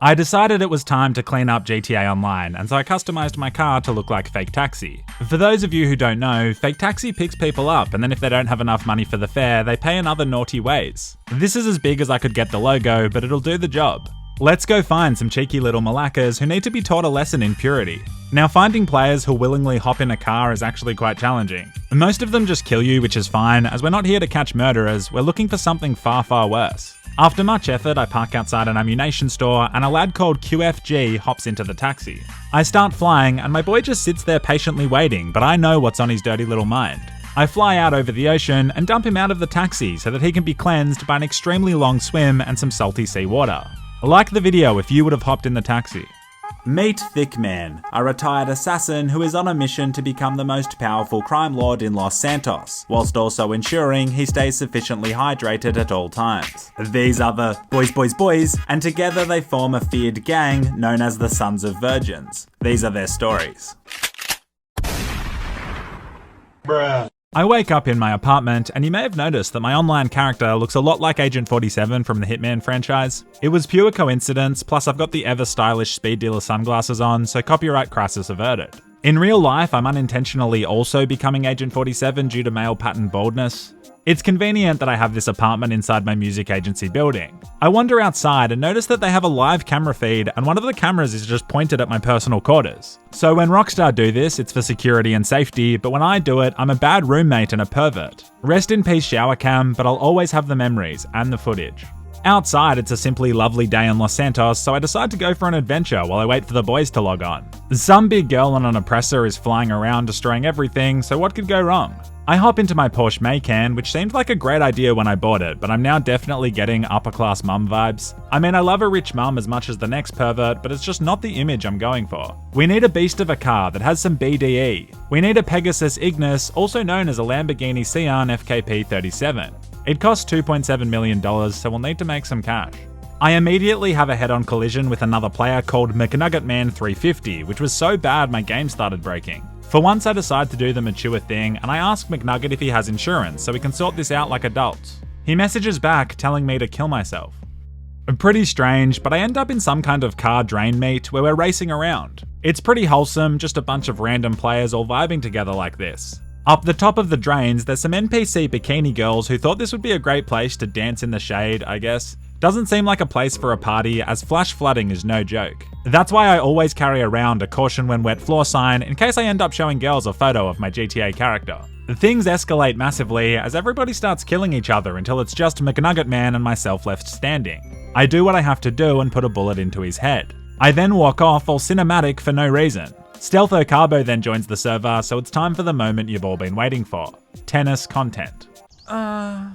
I decided it was time to clean up GTA Online, and so I customized my car to look like Fake Taxi. For those of you who don't know, Fake Taxi picks people up, and then if they don't have enough money for the fare, they pay in other naughty ways. This is as big as I could get the logo, but it'll do the job. Let's go find some cheeky little malaccas who need to be taught a lesson in purity. Now, finding players who willingly hop in a car is actually quite challenging. Most of them just kill you, which is fine, as we're not here to catch murderers, we're looking for something far, far worse. After much effort, I park outside an ammunition store and a lad called QFG hops into the taxi. I start flying and my boy just sits there patiently waiting, but I know what's on his dirty little mind. I fly out over the ocean and dump him out of the taxi so that he can be cleansed by an extremely long swim and some salty seawater. Like the video if you would have hopped in the taxi. Meet Thick Man, a retired assassin who is on a mission to become the most powerful crime lord in Los Santos, whilst also ensuring he stays sufficiently hydrated at all times. These are the boys, and together they form a feared gang known as the Sons of Virgins. These are their stories. Bruh. I wake up in my apartment, and you may have noticed that my online character looks a lot like Agent 47 from the Hitman franchise. It was pure coincidence, plus I've got the ever stylish speed dealer sunglasses on, so copyright crisis averted. In real life, I'm unintentionally also becoming Agent 47 due to male pattern baldness. It's convenient that I have this apartment inside my music agency building. I wander outside and notice that they have a live camera feed and one of the cameras is just pointed at my personal quarters. So when Rockstar do this, it's for security and safety, but when I do it, I'm a bad roommate and a pervert. Rest in peace shower cam, but I'll always have the memories and the footage. Outside, it's a simply lovely day in Los Santos, so I decide to go for an adventure while I wait for the boys to log on. Some big girl on an oppressor is flying around destroying everything, so what could go wrong? I hop into my Porsche Macan, which seemed like a great idea when I bought it, but I'm now definitely getting upper class mum vibes. I mean, I love a rich mum as much as the next pervert, but it's just not the image I'm going for. We need a beast of a car that has some BDE. We need a Pegasus Ignis, also known as a Lamborghini Sian FKP 37. It costs $2.7 million, so we'll need to make some cash. I immediately have a head-on collision with another player called McNuggetman 350, which was so bad my game started breaking. For once I decide to do the mature thing, and I ask McNugget if he has insurance so we can sort this out like adults. He messages back telling me to kill myself. Pretty strange, but I end up in some kind of car drain meet where we're racing around. It's pretty wholesome, just a bunch of random players all vibing together like this. Up the top of the drains, there's some NPC bikini girls who thought this would be a great place to dance in the shade, I guess. Doesn't seem like a place for a party, as flash flooding is no joke. That's why I always carry around a caution when wet floor sign in case I end up showing girls a photo of my GTA character. Things escalate massively as everybody starts killing each other until it's just McNugget Man and myself left standing. I do what I have to do and put a bullet into his head. I then walk off all cinematic for no reason. Stealtho Carbo then joins the server, so it's time for the moment you've all been waiting for. Tennis content. I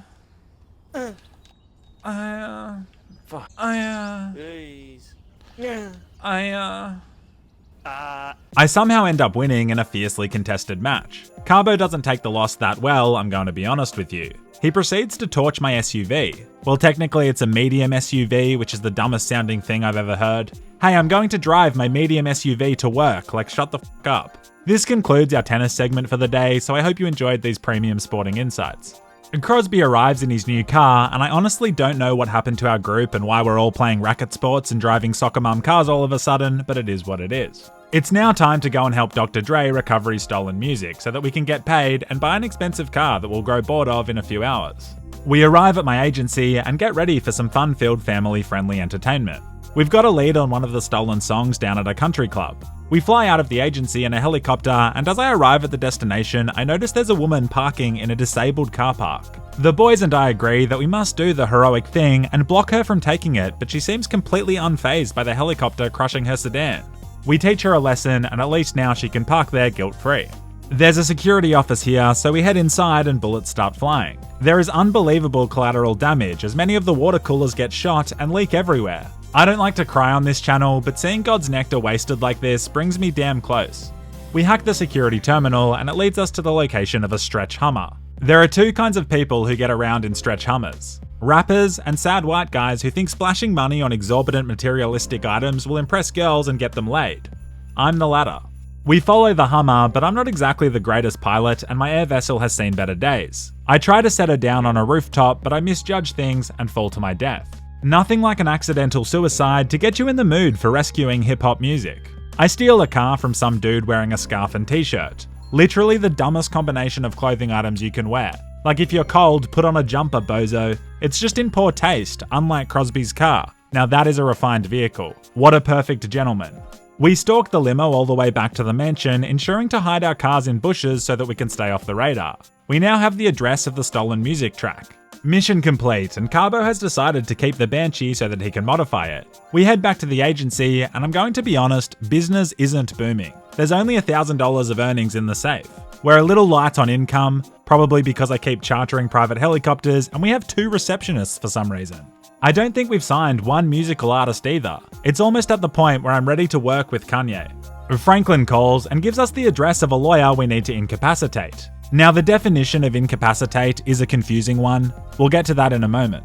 somehow end up winning in a fiercely contested match. Carbo doesn't take the loss that well, I'm going to be honest with you. He proceeds to torch my SUV. Well, technically it's a medium SUV, which is the dumbest sounding thing I've ever heard. Hey, I'm going to drive my medium SUV to work, like shut the f up. This concludes our tennis segment for the day, so I hope you enjoyed these premium sporting insights. Crosby arrives in his new car, and I honestly don't know what happened to our group and why we're all playing racket sports and driving soccer mum cars all of a sudden, but it is what it is. It's now time to go and help Dr. Dre recover his stolen music so that we can get paid and buy an expensive car that we'll grow bored of in a few hours. We arrive at my agency and get ready for some fun-filled family-friendly entertainment. We've got a lead on one of the stolen songs down at a country club. We fly out of the agency in a helicopter, and as I arrive at the destination, I notice there's a woman parking in a disabled car park. The boys and I agree that we must do the heroic thing and block her from taking it, but she seems completely unfazed by the helicopter crushing her sedan. We teach her a lesson, and at least now she can park there guilt-free. There's a security office here, so we head inside and bullets start flying. There is unbelievable collateral damage as many of the water coolers get shot and leak everywhere. I don't like to cry on this channel, but seeing God's nectar wasted like this brings me damn close. We hack the security terminal and it leads us to the location of a stretch Hummer. There are two kinds of people who get around in stretch Hummers. Rappers and sad white guys who think splashing money on exorbitant materialistic items will impress girls and get them laid. I'm the latter. We follow the Hummer, but I'm not exactly the greatest pilot and my air vessel has seen better days. I try to set her down on a rooftop, but I misjudge things and fall to my death. Nothing like an accidental suicide to get you in the mood for rescuing hip-hop music. I steal a car from some dude wearing a scarf and t-shirt. Literally the dumbest combination of clothing items you can wear. Like if you're cold, put on a jumper, bozo. It's just in poor taste, unlike Crosby's car. Now that is a refined vehicle. What a perfect gentleman. We stalk the limo all the way back to the mansion, ensuring to hide our cars in bushes so that we can stay off the radar. We now have the address of the stolen music track. Mission complete, and Carbo has decided to keep the Banshee so that he can modify it. We head back to the agency, and I'm going to be honest, business isn't booming. There's only $1,000 of earnings in the safe. We're a little light on income, probably because I keep chartering private helicopters, and we have 2 receptionists for some reason. I don't think we've signed one musical artist either. It's almost at the point where I'm ready to work with Kanye. Franklin calls and gives us the address of a lawyer we need to incapacitate. Now the definition of incapacitate is a confusing one. We'll get to that in a moment.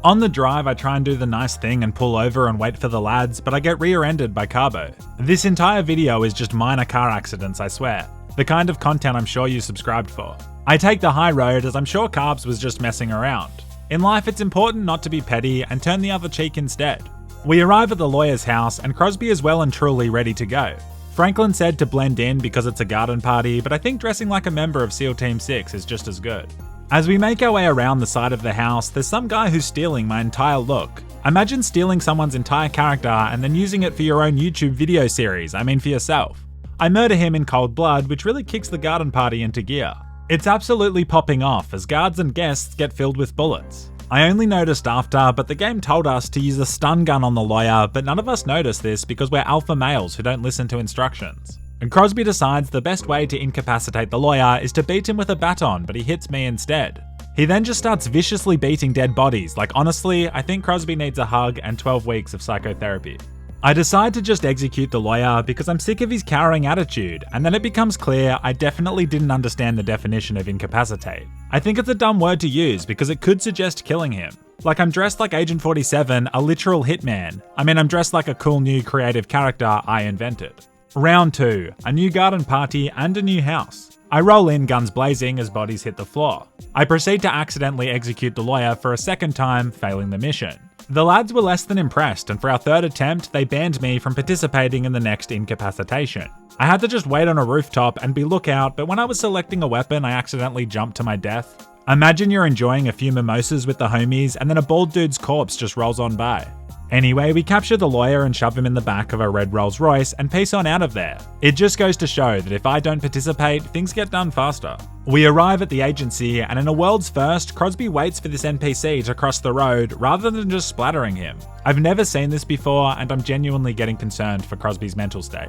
On the drive, I try and do the nice thing and pull over and wait for the lads, but I get rear-ended by Carbo. This entire video is just minor car accidents, I swear. The kind of content I'm sure you subscribed for. I take the high road as I'm sure Carbs was just messing around. In life, it's important not to be petty and turn the other cheek instead. We arrive at the lawyer's house and Crosby is well and truly ready to go. Franklin said to blend in because it's a garden party, but I think dressing like a member of SEAL Team 6 is just as good. As we make our way around the side of the house, there's some guy who's stealing my entire look. Imagine stealing someone's entire character and then using it for your own YouTube video series, I mean for yourself. I murder him in cold blood, which really kicks the garden party into gear. It's absolutely popping off as guards and guests get filled with bullets. I only noticed after, but the game told us to use a stun gun on the lawyer, but none of us noticed this because we're alpha males who don't listen to instructions. And Crosby decides the best way to incapacitate the lawyer is to beat him with a baton, but he hits me instead. He then just starts viciously beating dead bodies. Like honestly, I think Crosby needs a hug and 12 weeks of psychotherapy. I decide to just execute the lawyer because I'm sick of his cowering attitude, and then it becomes clear I definitely didn't understand the definition of incapacitate. I think it's a dumb word to use because it could suggest killing him. Like I'm dressed like Agent 47, a literal hitman. I mean, I'm dressed like a cool new creative character I invented. Round 2, a new garden party and a new house. I roll in guns blazing as bodies hit the floor. I proceed to accidentally execute the lawyer for a second time, failing the mission. The lads were less than impressed, and for our third attempt, they banned me from participating in the next incapacitation. I had to just wait on a rooftop and be lookout, but when I was selecting a weapon, I accidentally jumped to my death. Imagine you're enjoying a few mimosas with the homies, and then a bald dude's corpse just rolls on by. Anyway, we capture the lawyer and shove him in the back of a red Rolls Royce and peace on out of there. It just goes to show that if I don't participate, things get done faster. We arrive at the agency, and in a world's first, Crosby waits for this NPC to cross the road rather than just splattering him. I've never seen this before, and I'm genuinely getting concerned for Crosby's mental state.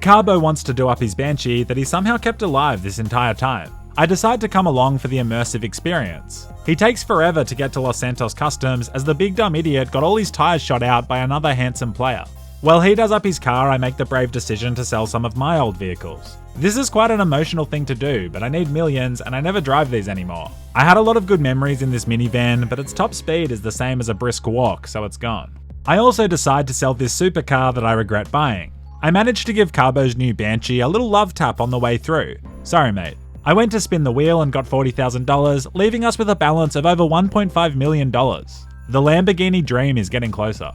Carbo wants to do up his Banshee that he somehow kept alive this entire time. I decide to come along for the immersive experience. He takes forever to get to Los Santos Customs as the big dumb idiot got all his tires shot out by another handsome player. While he does up his car, I make the brave decision to sell some of my old vehicles. This is quite an emotional thing to do, but I need millions and I never drive these anymore. I had a lot of good memories in this minivan, but its top speed is the same as a brisk walk, so it's gone. I also decide to sell this supercar that I regret buying. I managed to give Carbo's new Banshee a little love tap on the way through. Sorry mate. I went to spin the wheel and got $40,000, leaving us with a balance of over $1.5 million. The Lamborghini dream is getting closer.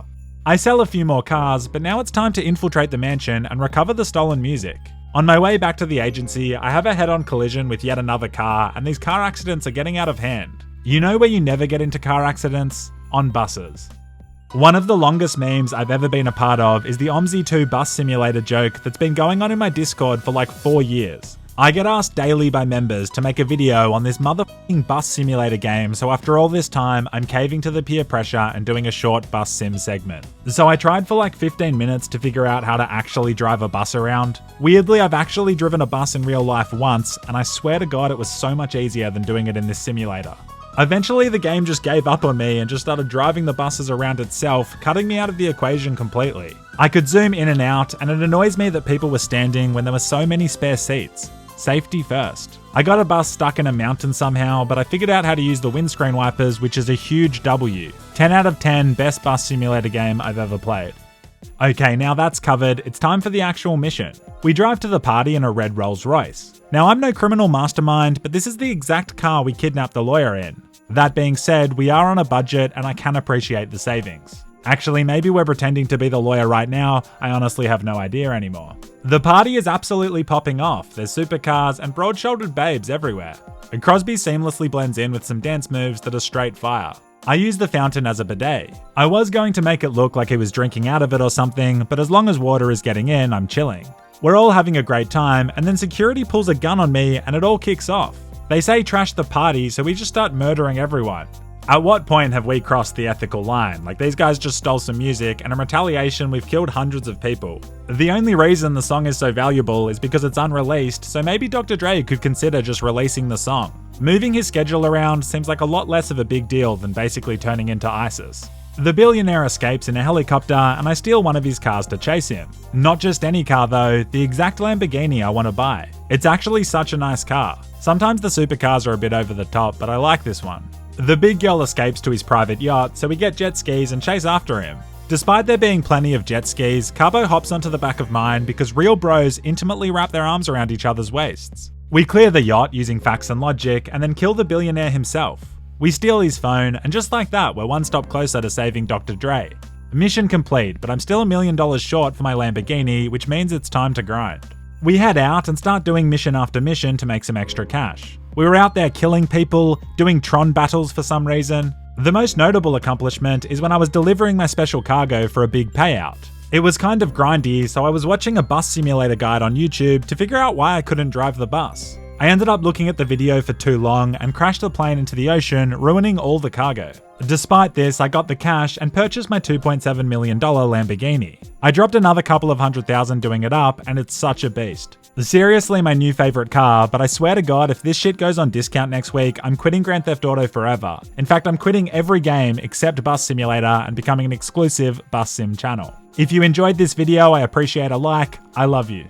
I sell a few more cars, but now it's time to infiltrate the mansion and recover the stolen music. On my way back to the agency, I have a head-on collision with yet another car, and these car accidents are getting out of hand. You know where you never get into car accidents? On buses. One of the longest memes I've ever been a part of is the OMSI 2 bus simulator joke that's been going on in my Discord for like 4 years. I get asked daily by members to make a video on this motherfucking bus simulator game, so after all this time, I'm caving to the peer pressure and doing a short bus sim segment. So I tried for like 15 minutes to figure out how to actually drive a bus around. Weirdly, I've actually driven a bus in real life once, and I swear to God it was so much easier than doing it in this simulator. Eventually, the game just gave up on me and just started driving the buses around itself, cutting me out of the equation completely. I could zoom in and out, and it annoys me that people were standing when there were so many spare seats. Safety first. I got a bus stuck in a mountain somehow, but I figured out how to use the windscreen wipers, which is a huge W. 10 out of 10, best bus simulator game I've ever played. Okay, now that's covered, it's time for the actual mission. We drive to the party in a red Rolls Royce. Now I'm no criminal mastermind, but this is the exact car we kidnapped the lawyer in. That being said, we are on a budget and I can appreciate the savings. Actually, maybe we're pretending to be the lawyer right now, I honestly have no idea anymore. The party is absolutely popping off, there's supercars and broad-shouldered babes everywhere. And Crosby seamlessly blends in with some dance moves that are straight fire. I use the fountain as a bidet. I was going to make it look like he was drinking out of it or something, but as long as water is getting in, I'm chilling. We're all having a great time, and then security pulls a gun on me and it all kicks off. They say trash the party, so we just start murdering everyone. At what point have we crossed the ethical line? Like, these guys just stole some music, and in retaliation we've killed hundreds of people. The only reason the song is so valuable is because it's unreleased, so maybe Dr. Dre could consider just releasing the song. Moving his schedule around seems like a lot less of a big deal than basically turning into ISIS. The billionaire escapes in a helicopter, and I steal one of his cars to chase him. Not just any car though, the exact Lamborghini I want to buy. It's actually such a nice car. Sometimes the supercars are a bit over the top, but I like this one. The big girl escapes to his private yacht, so we get jet skis and chase after him. Despite there being plenty of jet skis, Carbo hops onto the back of mine because real bros intimately wrap their arms around each other's waists. We clear the yacht using facts and logic, and then kill the billionaire himself. We steal his phone, and just like that, we're one stop closer to saving Dr. Dre. Mission complete, but I'm still $1 million short for my Lamborghini, which means it's time to grind. We head out and start doing mission after mission to make some extra cash. We were out there killing people, doing Tron battles for some reason. The most notable accomplishment is when I was delivering my special cargo for a big payout. It was kind of grindy, so I was watching a bus simulator guide on YouTube to figure out why I couldn't drive the bus. I ended up looking at the video for too long and crashed the plane into the ocean, ruining all the cargo. Despite this, I got the cash and purchased my $2.7 million Lamborghini. I dropped another couple of $100,000 doing it up, and it's such a beast. Seriously my new favorite car, but I swear to God if this shit goes on discount next week, I'm quitting Grand Theft Auto forever. In fact, I'm quitting every game except Bus Simulator and becoming an exclusive Bus Sim channel. If you enjoyed this video, I appreciate a like. I love you.